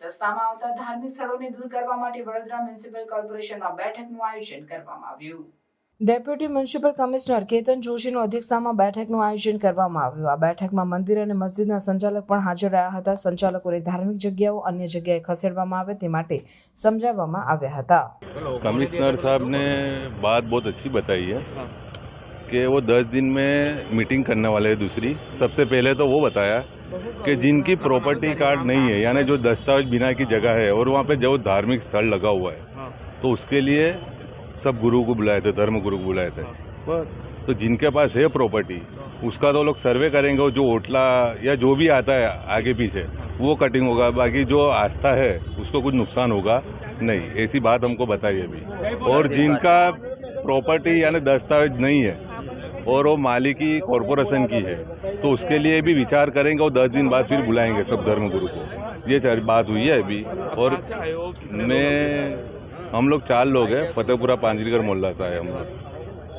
રસ્તામાં આવતા ધાર્મિક સ્થળોને દૂર કરવા માટે વડોદરા મ્યુનિસિપલ કોર્પોરેશનમાં બેઠકનું આયોજન કરવામાં આવ્યું। ડેપ્યુટી મ્યુનિસિપલ કમિશનર કેતન જોશીની અધ્યક્ષતામાં બેઠકનું આયોજન કરવામાં આવ્યું। આ બેઠકમાં મંદિર અને મસ્જિદના સંચાલક પણ હાજર રહ્યા હતા। સંચાલકોને ધાર્મિક જગ્યાઓ અન્ય જગ્યાએ ખસેડવામાં આવે તે માટે સમજાવવામાં આવ્યા હતા। कमिश्नर साहब ने बात बहुत अच्छी बताई है कि वो 10 दिन में मीटिंग करने वाले हैं। दूसरी सबसे पहले तो वो बताया कि जिनकी प्रॉपर्टी कार्ड नहीं है, यानी जो दस्तावेज बिना की जगह है और वहाँ पे जो धार्मिक स्थल लगा हुआ है, तो उसके लिए सब गुरु को बुलाए थे, धर्म गुरु को बुलाए थे। तो जिनके पास है प्रॉपर्टी उसका तो लोग सर्वे करेंगे, जो ओटला या जो भी आता है आगे पीछे वो कटिंग होगा, बाकी जो आस्था है उसको कुछ नुकसान होगा नहीं, ऐसी बात हमको बताई अभी। और जिनका प्रॉपर्टी यानी दस्तावेज नहीं है और वो मालिकी कॉरपोरेशन की है, तो उसके लिए भी विचार करेंगे और 10 दिन बाद फिर बुलाएंगे सब धर्म गुरु को। ये बात हुई है अभी। और हम लोग 4 लोग हैं, फतेहपुरा पांजरीगर मोहल्ला से आए हम लोग।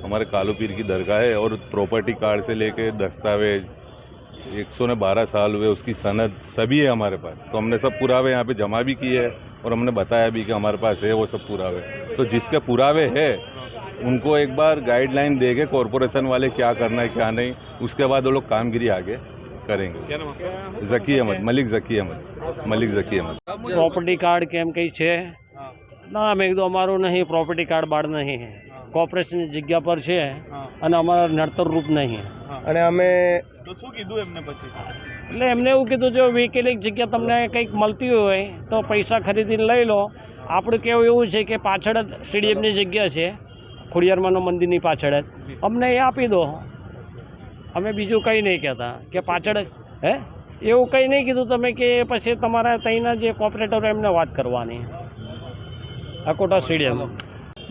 हमारे कालू पीर की दरगाह है और प्रॉपर्टी कार्ड से लेके दस्तावेज 112 साल हुए उसकी सनद सभी है हमारे पास। तो हमने सब पुरावे यहाँ पे जमा भी किए हैं और हमने बताया भी कि हमारे पास है वो सब पुरावे। तो जिसके पुरावे है उनको एक बार गाइडलाइन देंगे कॉरपोरेशन वाले क्या करना है क्या नहीं, उसके बाद वो लोग कामगिरी आगे करेंगे। ઝકી અહમદ, મલિક ઝકી અહમદ। પ્રોપર્ટી કાર્ડ કેમ કંઈ છે? ના, મેં કીધું અમારું નહીં, પ્રોપર્ટી કાર્ડ બાળ નહીં, કોર્પોરેશનની જગ્યા પર છે અને અમારા નડતર રૂપ નહીં। અને અમે તો શું કીધું એમને પછી? એટલે એમને એવું કીધું જો વેકેલી જગ્યા તમને કંઈક મળતી હોય તો પૈસા ખરીદીને લઈ લો। આપણું કહેવું એવું છે કે પાછળ જ સ્ટેડિયમની જગ્યા છે, ખોડિયારમાંના મંદિરની પાછળ જ, અમને એ આપી દો। અમે બીજું કંઈ નહીં કહેતા કે પાછળ હે એવું કંઈ નહીં કીધું તમે કે પછી તમારા ત્યાંના જે કોર્પોરેટરો એમને વાત કરવાની। अकोटा स्टेडियम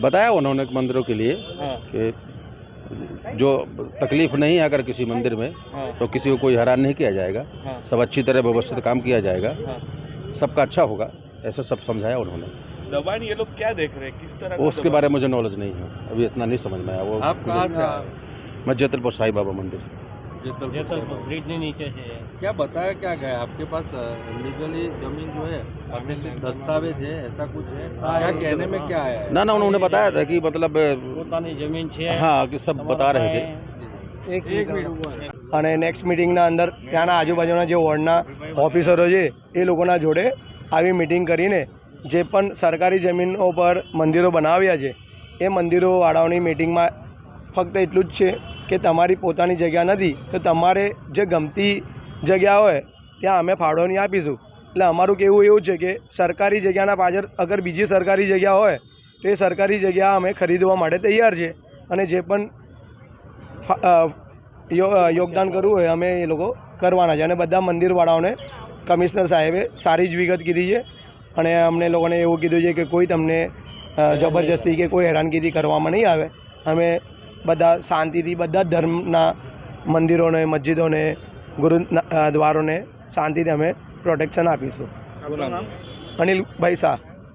बताया उन्होंने मंदिरों के लिए कि जो तकलीफ नहीं है अगर किसी मंदिर में तो किसी को कोई हैरान नहीं किया जाएगा, सब अच्छी तरह व्यवस्थित काम किया जाएगा, सबका अच्छा होगा, ऐसा सब समझाया उन्होंने। दबान ये लोग क्या देख रहे हैं, किस तरह? उसके बारे में मुझे नॉलेज नहीं है, अभी इतना नहीं समझ में आया। वो आप कहाँ से? मैं जेतलपुर साईं बाबा मंदिर। जेतलपुर ब्रिज नीचे से। क्या बताया क्या गया आपके पास? लीगली जमीन जो है दस्तावेज है, ऐसा कुछ है? क्या कहने में क्या आया है? ना उन्होंने बताया था कि मतलब પોતાની જમીન છે, हाँ कि सब बता रहे थे। અને નેક્સ્ટ મિટિંગના અંદર ત્યાંના આજુબાજુના જે વોર્ડના ઓફિસરો છે એ લોકોના જોડે આવી મિટિંગ કરીને જે પણ સરકારી જમીનો પર મંદિરો બનાવ્યા છે એ મંદિરોવાળાઓની મિટિંગમાં ફક્ત એટલું જ છે કે તમારી પોતાની જગ્યા નથી તો તમારે જે ગમતી જગ્યા હોય ત્યાં અમે ફાળો નહીં આપીશું। એટલે અમારું કહેવું એવું છે કે સરકારી જગ્યાના પાછળ અગર બીજી સરકારી જગ્યા હોય તો એ સરકારી જગ્યા અમે ખરીદવા માટે તૈયાર છે અને જે પણ યોગદાન કરવું હોય અમે એ લોકો કરવાના છે। અને બધા મંદિરવાળાઓને કમિશનર સાહેબે સારી જ વિગત કીધી છે અને અમને લોકોને એવું કીધું છે કે કોઈ તમને જબરજસ્તી કે કોઈ હેરાનગીરી કરવામાં નહીં આવે। અમે બધા શાંતિથી બધા ધર્મના મંદિરોને, મસ્જિદોને, ગુરુદ્વારોને શાંતિથી અમે પ્રોટેક્શન આપીશું। અનિલભાઈ શાહ।